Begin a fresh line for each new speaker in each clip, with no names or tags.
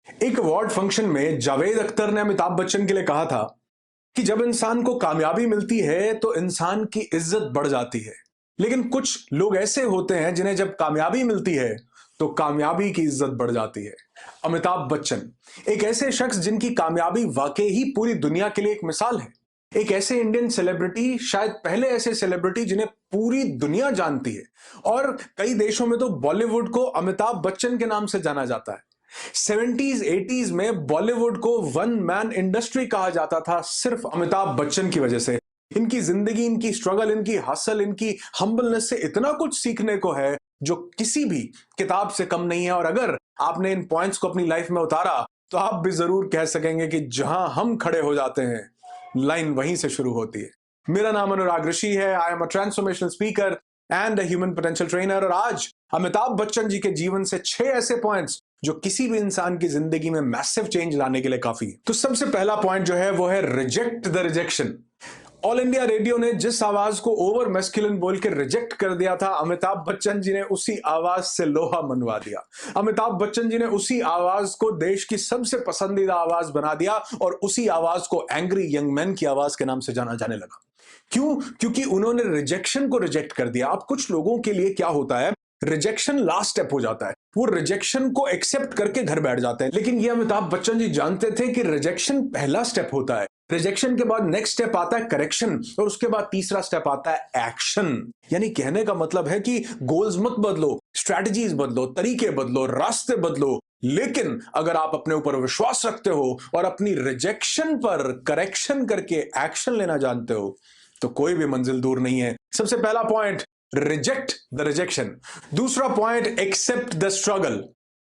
एक award function में जावेद अख्तर ने अमिताभ बच्चन के लिए कहा था कि जब इंसान को कामयाबी मिलती है तो इंसान की इज्जत बढ़ जाती है, लेकिन कुछ लोग ऐसे होते हैं जिन्हें जब कामयाबी मिलती है तो कामयाबी की इज्जत बढ़ जाती है। अमिताभ बच्चन एक ऐसे शख्स जिनकी कामयाबी वाकई ही पूरी दुनिया के लिए एक मिसाल है। एक ऐसे इंडियन सेलिब्रिटी, शायद पहले ऐसे सेलिब्रिटी जिन्हें पूरी दुनिया जानती है, और कई देशों में तो बॉलीवुड को अमिताभ बच्चन के नाम से जाना जाता है। 70s 80s में बॉलीवुड को वन मैन इंडस्ट्री कहा जाता था सिर्फ अमिताभ बच्चन की वजह से। इनकी जिंदगी, इनकी स्ट्रगल, इनकी हसल, इनकी हम्बलनेस से इतना कुछ सीखने को है जो किसी भी किताब से कम नहीं है। और अगर आपने इन पॉइंट्स को अपनी लाइफ में उतारा तो आप भी जरूर कह सकेंगे कि जहां हम खड़े हो जाते हैं लाइन वहीं से शुरू होती है। मेरा नाम अनुराग ऋषि है। I am a transformational speaker and a human potential trainer. और आज अमिताभ बच्चन जी के जीवन से 6 ऐसे पॉइंट्स जो किसी भी इंसान की जिंदगी में मैसिव चेंज लाने के लिए काफी है। तो सबसे पहला पॉइंट जो है वो है reject the rejection. All India radio ने जिस आवाज को ओवर मैस्कुलिन बोल के रिजेक्ट कर दिया था, अमिताभ बच्चन जी ने उसी आवाज से लोहा मनवा दिया। अमिताभ बच्चन जी ने उसी आवाज को देश की सबसे पसंदीदा आवाज बना दिया और उसी आवाज को एंग्री यंग मैन की आवाज के नाम से जाना जाने लगा। क्यों? क्योंकि उन्होंने रिजेक्शन को रिजेक्ट कर दिया। अब कुछ लोगों के लिए क्या होता है, रिजेक्शन लास्ट स्टेप हो जाता है, वो रिजेक्शन को एक्सेप्ट करके घर बैठ जाते हैं। लेकिन ये अमिताभ बच्चन जी जानते थे कि रिजेक्शन पहला स्टेप होता है। रिजेक्शन के बाद नेक्स्ट स्टेप आता है करेक्शन, और उसके बाद तीसरा स्टेप आता है एक्शन। यानी कहने का मतलब है कि गोल्स मत बदलो, स्ट्रैटेजीज बदलो, तरीके बदलो, रास्ते बदलो, लेकिन अगर आप अपने ऊपर विश्वास रखते हो और अपनी रिजेक्शन पर करेक्शन करके एक्शन लेना जानते हो तो कोई भी मंजिल दूर नहीं है। सबसे पहला पॉइंट, रिजेक्ट द रिजेक्शन। दूसरा पॉइंट, एक्सेप्ट द स्ट्रगल।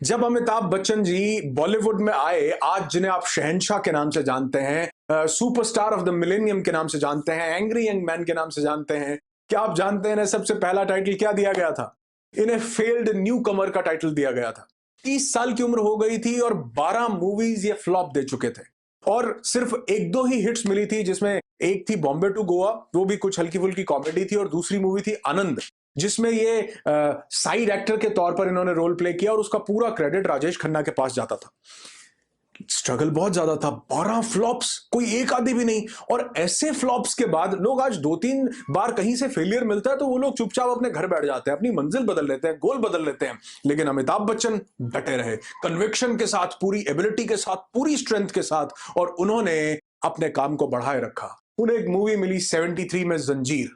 जब अमिताभ बच्चन जी बॉलीवुड में आए, आज जिन्हें आप शहंशाह के नाम से जानते हैं, सुपरस्टार ऑफ द मिलेनियम के नाम से जानते हैं, एंग्री यंग मैन के नाम से जानते हैं, क्या आप जानते हैं इन्हें सबसे पहला टाइटल क्या दिया गया था? इन्हें फेल्ड न्यू कमर का टाइटल दिया गया था। 30 साल की उम्र हो गई थी और 12 मूवीज ये फ्लॉप दे चुके थे, और सिर्फ एक दो ही हिट्स मिली थी, जिसमें एक थी बॉम्बे टू गोवा, वो भी कुछ हल्की फुल्की कॉमेडी थी, और दूसरी मूवी थी आनंद, जिसमें ये साइड एक्टर के तौर पर इन्होंने रोल प्ले किया और उसका पूरा क्रेडिट राजेश खन्ना के पास जाता था। स्ट्रगल बहुत ज्यादा था, 12 फ्लॉप्स, कोई एक आधी भी नहीं। और ऐसे फ्लॉप्स के बाद लोग आज 2-3 बार कहीं से फेलियर मिलता है तो वो लोग चुपचाप अपने घर बैठ जाते हैं, अपनी मंजिल बदल लेते हैं, गोल बदल लेते हैं। लेकिन अमिताभ बच्चन डटे रहे, कन्विक्शन के साथ, पूरी एबिलिटी के साथ, पूरी स्ट्रेंथ के साथ, और उन्होंने अपने काम को बढ़ाए रखा। उन्हें एक मूवी मिली 73 में, जंजीर।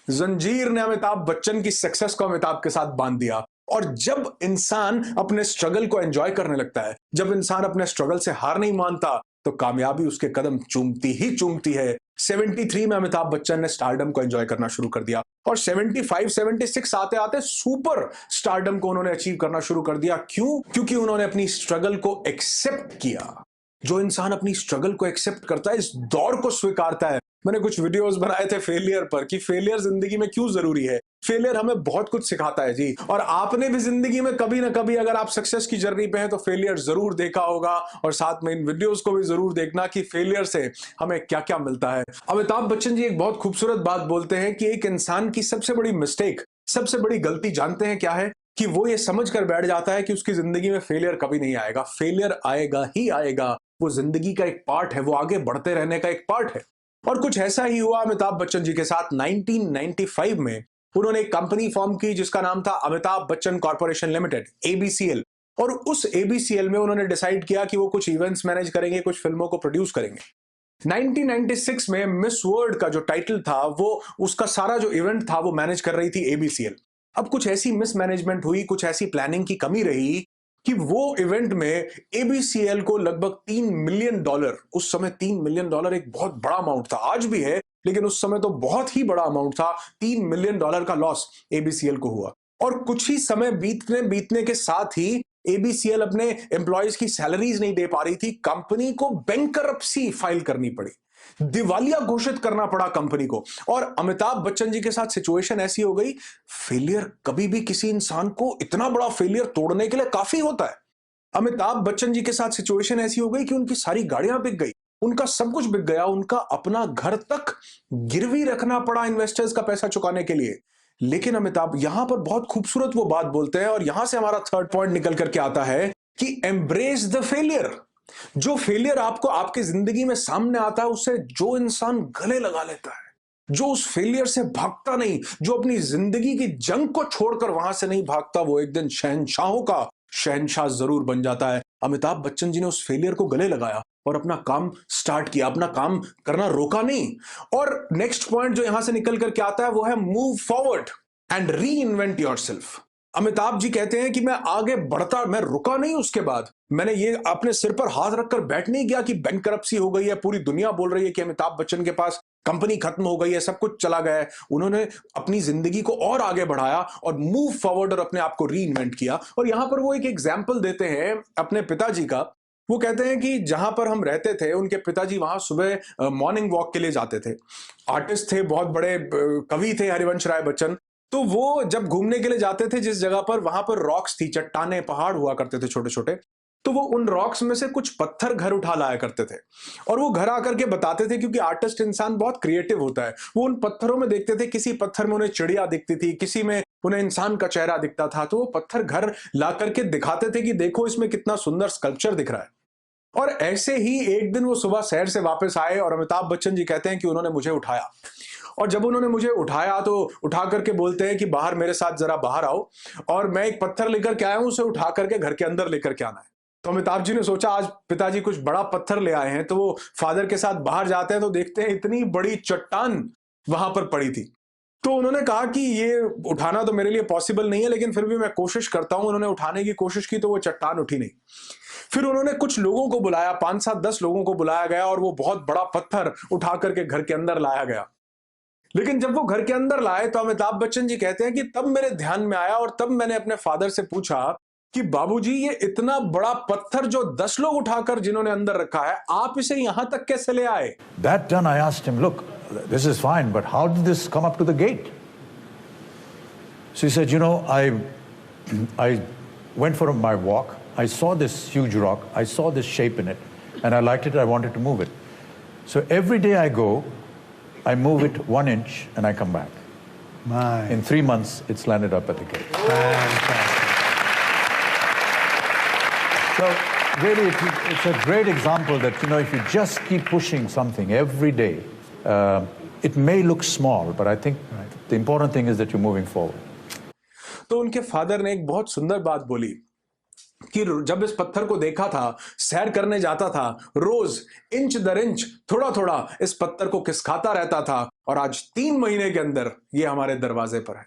जंजीर ने अमिताभ बच्चन की सक्सेस को अमिताभ के साथ बांध दिया। और जब इंसान अपने स्ट्रगल को एंजॉय करने लगता है, जब इंसान अपने स्ट्रगल से हार नहीं मानता, तो कामयाबी उसके कदम चूमती ही चूमती है। 73 में अमिताभ बच्चन ने स्टारडम को एंजॉय करना शुरू कर दिया, और 75-76 आते आते सुपर स्टारडम को उन्होंने अचीव करना शुरू कर दिया। क्यों? क्योंकि उन्होंने अपनी स्ट्रगल को एक्सेप्ट किया। जो इंसान अपनी स्ट्रगल को एक्सेप्ट करता है, इस दौर को स्वीकारता है। मैंने कुछ वीडियोस बनाए थे फेलियर पर, कि फेलियर जिंदगी में क्यों जरूरी है। फेलियर हमें बहुत कुछ सिखाता है जी, और आपने भी जिंदगी में कभी ना कभी, अगर आप सक्सेस की जर्नी पे हैं, तो फेलियर जरूर देखा होगा। और साथ में इन वीडियोस को भी जरूर देखना कि फेलियर से हमें क्या क्या मिलता है। अमिताभ बच्चन जी एक बहुत खूबसूरत बात बोलते हैं कि एक इंसान की सबसे बड़ी मिस्टेक, सबसे बड़ी गलती जानते हैं क्या है? कि वो ये समझ कर बैठ जाता है कि उसकी जिंदगी में फेलियर कभी नहीं आएगा। फेलियर आएगा ही आएगा, वो जिंदगी का एक पार्ट है, वो आगे बढ़ते रहने का एक पार्ट है। और कुछ ऐसा ही हुआ अमिताभ बच्चन जी के साथ। 1995 में उन्होंने एक कंपनी फॉर्म की जिसका नाम था Amitabh Bachchan corporation limited, ABCL. और उस एबीसीएल में उन्होंने डिसाइड किया कि वो कुछ इवेंट्स मैनेज करेंगे, कुछ फिल्मों को प्रोड्यूस करेंगे। 1996 में मिस वर्ल्ड का जो टाइटल था, वो उसका सारा जो इवेंट था वो मैनेज कर रही थी एबीसीएल। अब कुछ ऐसी मिसमैनेजमेंट हुई, कुछ ऐसी प्लानिंग की कमी रही कि वो इवेंट में एबीसीएल को लगभग $3 मिलियन, उस समय $3 मिलियन एक बहुत बड़ा अमाउंट था, आज भी है लेकिन उस समय तो बहुत ही बड़ा अमाउंट था। $3 मिलियन का लॉस एबीसीएल को हुआ। और कुछ ही समय बीतने के साथ ही एबीसीएल अपने एम्प्लॉयज की सैलरीज नहीं दे पा रही थी, कंपनी को बैंकरप्सी फाइल करनी पड़ी, दिवालिया घोषित करना पड़ा कंपनी को। और अमिताभ बच्चन जी के साथ सिचुएशन ऐसी हो गई, फेलियर कभी भी किसी इंसान को, इतना बड़ा फेलियर तोड़ने के लिए काफी होता है। अमिताभ बच्चन जी के साथ सिचुएशन ऐसी हो गई कि उनकी सारी गाड़ियां बिक गई, उनका सब कुछ बिक गया, उनका अपना घर तक गिरवी रखना पड़ा इन्वेस्टर्स का पैसा चुकाने के लिए। लेकिन अमिताभ यहां पर बहुत खूबसूरत वो बात बोलते हैं, और यहां से हमारा थर्ड पॉइंट निकल करके आता है कि एम्ब्रेस द फेलियर। जो फेलियर आपको आपकी जिंदगी में सामने आता है, उससे जो इंसान गले लगा लेता है, जो उस फेलियर से भागता नहीं, जो अपनी जिंदगी की जंग को छोड़कर वहां से नहीं भागता, वो एक दिन शहंशाहों का शहंशाह जरूर बन जाता है। अमिताभ बच्चन जी ने उस फेलियर को गले लगाया और अपना काम स्टार्ट किया, अपना काम करना रोका नहीं। और नेक्स्ट पॉइंट जो यहां से निकल करके आता है वो है move forward and re invent your self. Amitabh ji कहते हैं कि मैं आगे बढ़ता, मैं रुका नहीं। उसके बाद मैंने ये अपने सिर पर हाथ रखकर बैठ नहीं गया कि बैंकरप्सी हो गई है, पूरी दुनिया बोल रही है कि अमिताभ बच्चन के पास कंपनी खत्म हो गई है, सब कुछ चला गया है। उन्होंने अपनी जिंदगी को और आगे बढ़ाया और मूव फॉरवर्ड और अपने आप को री इन्वेंट किया। और यहां पर वो एक एग्जाम्पल देते हैं अपने पिताजी का। वो कहते हैं कि जहां पर हम रहते थे, उनके पिताजी वहां सुबह मॉर्निंग वॉक के लिए जाते थे। आर्टिस्ट थे, बहुत बड़े कवि थे हरिवंश राय बच्चन। तो वो जब घूमने के लिए जाते थे जिस जगह पर, वहां पर रॉक्स थी, चट्टाने, पहाड़ हुआ करते थे छोटे छोटे। तो वो उन रॉक्स में से कुछ पत्थर घर उठा लाया करते थे और वो घर आकर के बताते थे, क्योंकि आर्टिस्ट इंसान बहुत क्रिएटिव होता है। वो उन पत्थरों में देखते थे, किसी पत्थर में उन्हें चिड़िया दिखती थी, किसी में उन्हें इंसान का चेहरा दिखता था। तो वो पत्थर घर ला करके दिखाते थे कि देखो इसमें कितना सुंदर स्कल्पचर दिख रहा है। और ऐसे ही एक दिन वो सुबह शहर से वापस आए और अमिताभ बच्चन जी कहते हैं कि उन्होंने मुझे उठाया। और जब उन्होंने मुझे उठाया तो उठा करके बोलते हैं कि बाहर मेरे साथ जरा बाहर आओ। और मैं एक पत्थर लेकर के आया हूं, उसे उठा करके घर के अंदर लेकर के आना है। तो अमिताभ जी ने सोचा आज पिताजी कुछ बड़ा पत्थर ले आए हैं। तो वो फादर के साथ बाहर जाते हैं तो देखते हैं इतनी बड़ी चट्टान वहां पर पड़ी थी। तो उन्होंने कहा कि ये उठाना तो मेरे लिए पॉसिबल नहीं है, लेकिन फिर भी मैं कोशिश करता हूं। उन्होंने उठाने की कोशिश की तो वो चट्टान उठी नहीं। फिर उन्होंने कुछ लोगों को बुलाया, 5-7-10 लोगों को बुलाया गया और वो बहुत बड़ा पत्थर उठा करके घर के अंदर लाया गया। लेकिन जब वो घर के अंदर लाए तो अमिताभ बच्चन जी कहते हैं कि तब मेरे ध्यान में आया और तब मैंने अपने फादर से पूछा कि बाबूजी, ये इतना बड़ा पत्थर जो 10 लोग उठाकर जिन्होंने अंदर रखा है, आप इसे यहां तक कैसे ले आए?
That done, I asked him, look, this is fine, but how did this come up to the gate? So he said, you know, I went for my walk. I saw this huge rock. I saw this shape in it, and I liked it. I wanted to move it. So every day I go, I move it 1 inch, and I come back. In 3 months, it's landed up at the gate.
Fantastic.
So really, it's a great example that, you know, if you just keep pushing something every day, it may look small, but I think the important thing is that you're moving forward.
तो उनके father ने एक बहुत सुंदर बात बोली कि जब इस पत्थर को देखा था, सैर करने जाता था, रोज इंच दर इंच थोड़ा थोड़ा इस पत्थर को खिसकाता रहता था और आज 3 महीने के अंदर ये हमारे दरवाजे पर है।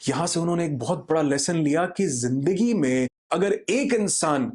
यहां से उन्होंने एक बहुत बड़ा लेसन लिया कि जिंदगी में अगर एक इंसान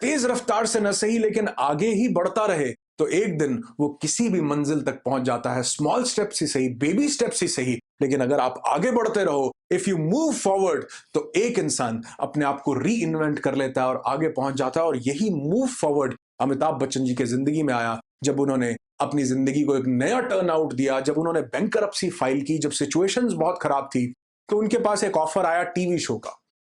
तेज रफ्तार से न सही लेकिन आगे ही बढ़ता रहे तो एक दिन वो किसी भी मंजिल तक पहुंच जाता है। स्मॉल स्टेप्स ही सही, बेबी स्टेप्स ही सही, लेकिन अगर आप आगे बढ़ते रहो, इफ यू मूव फॉरवर्ड, तो एक इंसान अपने आप को री इन्वेंट कर लेता है और आगे पहुंच जाता है। और यही मूव फॉरवर्ड अमिताभ बच्चन जी के जिंदगी में आया जब उन्होंने अपनी जिंदगी को एक नया टर्न आउट दिया, जब उन्होंने बैंकरप्सी फाइल की, जब सिचुएशंस बहुत खराब थी। तो उनके पास एक ऑफर आया टीवी शो का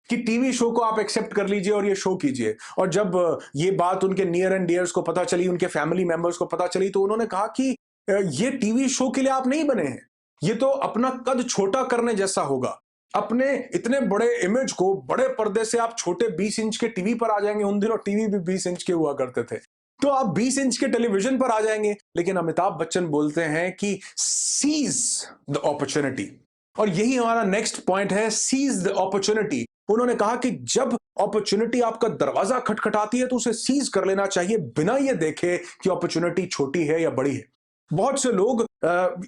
कि टीवी शो को आप एक्सेप्ट कर लीजिए और ये शो कीजिए। और जब ये बात उनके नियर एंड डियर्स को पता चली, उनके फैमिली मेंबर्स को पता चली, तो उन्होंने कहा कि ये टीवी शो के लिए आप नहीं बने हैं, ये तो अपना कद छोटा करने जैसा होगा। अपने इतने बड़े इमेज को बड़े पर्दे से आप छोटे 20 इंच के टीवी पर आ जाएंगे। उन दिनों टीवी भी 20 इंच के हुआ करते थे, तो आप 20 इंच के टेलीविजन पर आ जाएंगे। लेकिन अमिताभ बच्चन बोलते हैं कि सीज द अपॉर्चुनिटी। और यही हमारा नेक्स्ट पॉइंट है, सीज द अपॉर्चुनिटी। उन्होंने कहा कि जब अपॉर्चुनिटी आपका दरवाजा खटखटाती है तो उसे सीज कर लेना चाहिए, बिना ये देखे कि अपॉर्चुनिटी छोटी है या बड़ी है। बहुत से लोग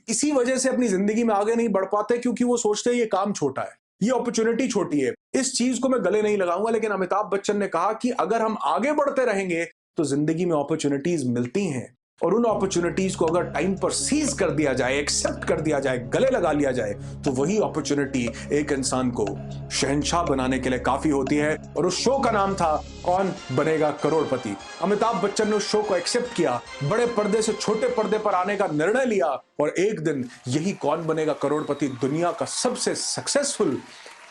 इसी वजह से अपनी जिंदगी में आगे नहीं बढ़ पाते, क्योंकि वो सोचते हैं ये काम छोटा है, ये अपॉर्चुनिटी छोटी है, इस चीज को मैं गले नहीं लगाऊंगा। लेकिन अमिताभ बच्चन ने कहा कि अगर हम आगे बढ़ते रहेंगे तो जिंदगी में अपॉर्चुनिटीज मिलती हैं, और उन अपॉर्चुनिटीज को अगर टाइम पर सीज कर दिया जाए, एक्सेप्ट कर दिया जाए, गले लगा लिया जाए, तो वही अपॉर्चुनिटी एक इंसान को शहंशाह बनाने के लिए काफी होती है। और उस शो का नाम था कौन बनेगा करोड़पति। अमिताभ बच्चन ने उस शो को एक्सेप्ट किया, बड़े पर्दे से छोटे पर्दे पर आने का निर्णय लिया, और एक दिन यही कौन बनेगा करोड़पति दुनिया का सबसे सक्सेसफुल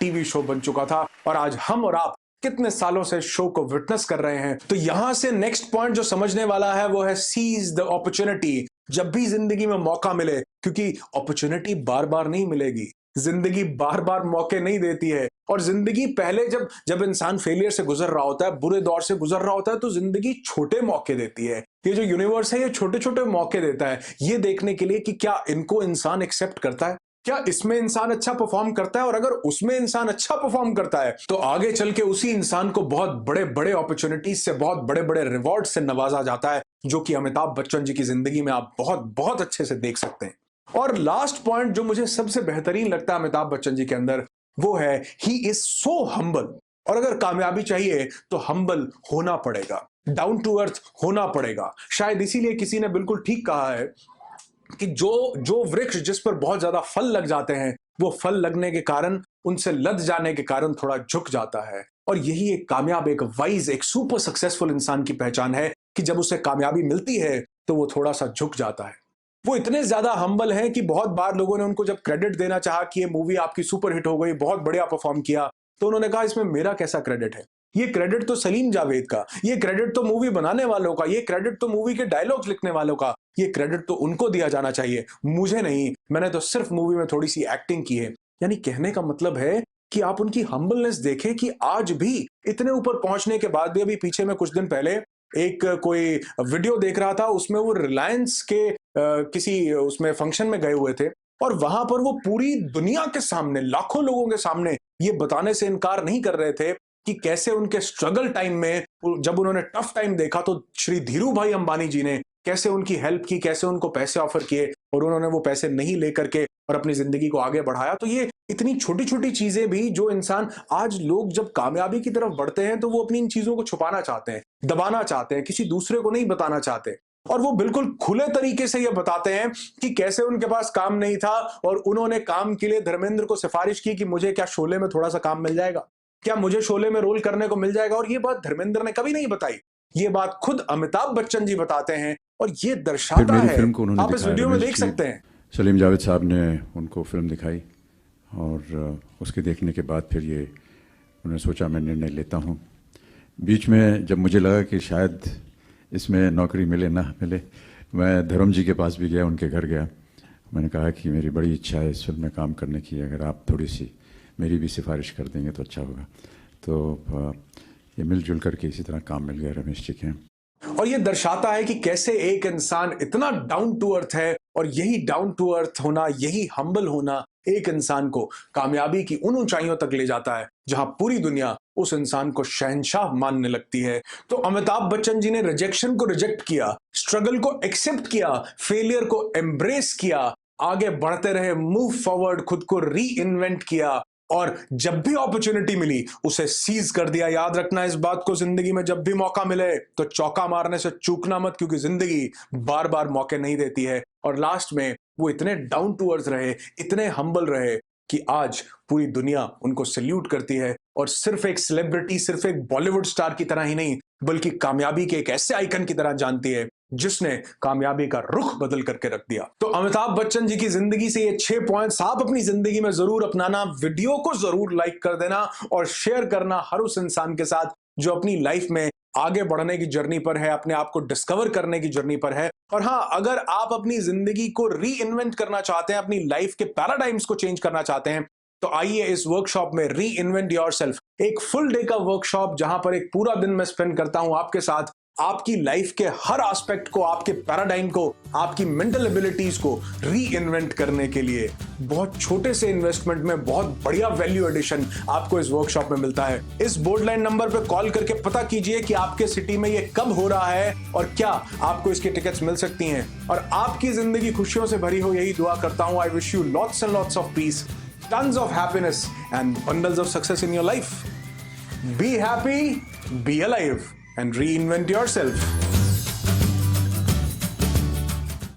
टीवी शो बन चुका था। और आज हम और आप कितने सालों से शो को विटनेस कर रहे हैं। तो यहां से नेक्स्ट पॉइंट जो समझने वाला है वो है सीज द अपॉर्चुनिटी। जब भी जिंदगी में मौका मिले, क्योंकि अपॉर्चुनिटी बार बार नहीं मिलेगी, जिंदगी बार बार मौके नहीं देती है, और जिंदगी पहले जब जब इंसान फेलियर से गुजर रहा होता है, बुरे दौर से गुजर रहा होता है, तो जिंदगी छोटे मौके देती है। ये जो यूनिवर्स है ये छोटे छोटे मौके देता है, ये देखने के लिए कि क्या इनको इंसान एक्सेप्ट करता है, क्या इसमें इंसान अच्छा परफॉर्म करता है, और अगर उसमें इंसान अच्छा परफॉर्म करता है तो आगे चल के उसी इंसान को बहुत बड़े बड़े अपॉर्चुनिटीज से, बहुत बड़े बड़े रिवॉर्ड से नवाजा जाता है, जो कि अमिताभ बच्चन जी की जिंदगी में आप बहुत बहुत अच्छे से देख सकते हैं। और लास्ट पॉइंट जो मुझे सबसे बेहतरीन लगता है अमिताभ बच्चन जी के अंदर, वो है ही इज सो हम्बल। और अगर कामयाबी चाहिए तो हम्बल होना पड़ेगा, डाउन टू अर्थ होना पड़ेगा। शायद इसीलिए किसी ने बिल्कुल ठीक कहा है कि जो जो वृक्ष जिस पर बहुत ज्यादा फल लग जाते हैं, वो फल लगने के कारण, उनसे लद जाने के कारण थोड़ा झुक जाता है। और यही एक कामयाब, एक वाइज, एक सुपर सक्सेसफुल इंसान की पहचान है कि जब उसे कामयाबी मिलती है तो वो थोड़ा सा झुक जाता है। वो इतने ज्यादा हम्बल हैं कि बहुत बार लोगों ने उनको जब क्रेडिट देना चाहा कि ये मूवी आपकी सुपर हिट हो गई, बहुत बढ़िया परफॉर्म किया, तो उन्होंने कहा इसमें मेरा कैसा क्रेडिट है, ये क्रेडिट तो सलीम जावेद का, ये क्रेडिट तो मूवी बनाने वालों का, ये क्रेडिट तो मूवी के डायलॉग्स लिखने वालों का, ये क्रेडिट तो उनको दिया जाना चाहिए, मुझे नहीं, मैंने तो सिर्फ मूवी में थोड़ी सी एक्टिंग की है। यानी कहने का मतलब है कि आप उनकी हम्बलनेस देखें कि आज भी इतने ऊपर पहुंचने के बाद भी, अभी पीछे में कुछ दिन पहले एक कोई वीडियो देख रहा था, उसमें वो रिलायंस के किसी उसमें फंक्शन में गए हुए थे, और वहां पर वो पूरी दुनिया के सामने, लाखों लोगों के सामने ये बताने से इनकार नहीं कर रहे थे कि कैसे उनके स्ट्रगल टाइम में, जब उन्होंने टफ टाइम देखा, तो श्री धीरू भाई अंबानी जी ने कैसे उनकी हेल्प की, कैसे उनको पैसे ऑफर किए, और उन्होंने वो पैसे नहीं लेकर के और अपनी जिंदगी को आगे बढ़ाया। तो ये इतनी छोटी छोटी चीजें भी जो इंसान, आज लोग जब कामयाबी की तरफ बढ़ते हैं तो वो अपनी इन चीजों को छुपाना चाहते हैं, दबाना चाहते हैं, किसी दूसरे को नहीं बताना चाहते, और वो बिल्कुल खुले तरीके से ये बताते हैं कि कैसे उनके पास काम नहीं था और उन्होंने काम के लिए धर्मेंद्र को सिफारिश की कि मुझे क्या शोले में थोड़ा सा काम मिल जाएगा, क्या मुझे शोले में रोल करने को मिल जाएगा। और ये बात धर्मेंद्र ने कभी नहीं बताई, ये बात खुद अमिताभ बच्चन जी बताते हैं, और ये दर्शाता है, आप इस वीडियो में देख सकते हैं।
सलीम जावेद साहब ने उनको फिल्म दिखाई, और उसके देखने के बाद फिर ये उन्होंने सोचा मैं निर्णय लेता हूँ। बीच में जब मुझे लगा कि शायद इसमें नौकरी मिले ना मिले, मैं धर्म जी के पास भी गया, उनके घर गया, मैंने कहा कि मेरी बड़ी इच्छा है इस फिल्म में काम करने की, अगर आप थोड़ी सी मेरी भी सिफारिश कर देंगे तो अच्छा होगा। तो ये मिलजुल करके इसी तरह काम मिल गया रमेश जी के।
और ये दर्शाता है कि कैसे एक इंसान इतना डाउन टू अर्थ है, और यही डाउन टू अर्थ होना, यही हम्बल होना एक इंसान को कामयाबी की उन ऊंचाइयों तक ले जाता है जहां पूरी दुनिया उस इंसान को शहंशाह मानने लगती है। तो अमिताभ बच्चन जी ने रिजेक्शन को रिजेक्ट किया, स्ट्रगल को एक्सेप्ट किया, फेलियर को एम्ब्रेस किया, आगे बढ़ते रहे, मूव फॉरवर्ड, खुद को री इन्वेंट किया, और जब भी अपॉर्चुनिटी मिली उसे सीज कर दिया। याद रखना इस बात को, जिंदगी में जब भी मौका मिले तो चौका मारने से चूकना मत, क्योंकि जिंदगी बार बार मौके नहीं देती है। और लास्ट में वो इतने डाउन टू अर्थ रहे, इतने हम्बल रहे कि आज पूरी दुनिया उनको सैल्यूट करती है, और सिर्फ एक सेलिब्रिटी, सिर्फ एक बॉलीवुड स्टार की तरह ही नहीं, बल्कि कामयाबी के एक ऐसे आइकन की तरह जानती है जिसने कामयाबी का रुख बदल करके रख दिया। तो अमिताभ बच्चन जी की जिंदगी से ये 6 पॉइंट्स आप अपनी जिंदगी में जरूर अपनाना, वीडियो को जरूर लाइक कर देना और शेयर करना हर उस इंसान के साथ जो अपनी लाइफ में आगे बढ़ने की जर्नी पर है, अपने आप को डिस्कवर करने की जर्नी पर है। और हाँ, अगर आप अपनी जिंदगी को री इन्वेंट करना चाहते हैं, अपनी लाइफ के पैराडाइम्स को चेंज करना चाहते हैं, तो आइए इस वर्कशॉप में री इन्वेंट योरसेल्फ, एक फुल डे का वर्कशॉप जहां पर एक पूरा दिन मैं स्पेंड करता हूं आपके साथ, आपकी लाइफ के हर एस्पेक्ट को, आपके पैराडाइम को, आपकी मेंटल एबिलिटीज को री इन्वेंट करने के लिए बहुत छोटे से इन्वेस्टमेंट में बहुत बढ़िया वैल्यू एडिशन आपको इस वर्कशॉप में मिलता है। इस बोर्ड लाइन नंबर पे कॉल करके पता कीजिए कि आपके सिटी में ये कब हो रहा है और क्या आपको इसकी टिकट्स मिल सकती हैं, और आपकी जिंदगी खुशियों से भरी हो, यही दुआ करता हूं। I wish you lots and lots of peace, tons of happiness and bundles of success in your life. Be happy, be alive, and reinvent yourself.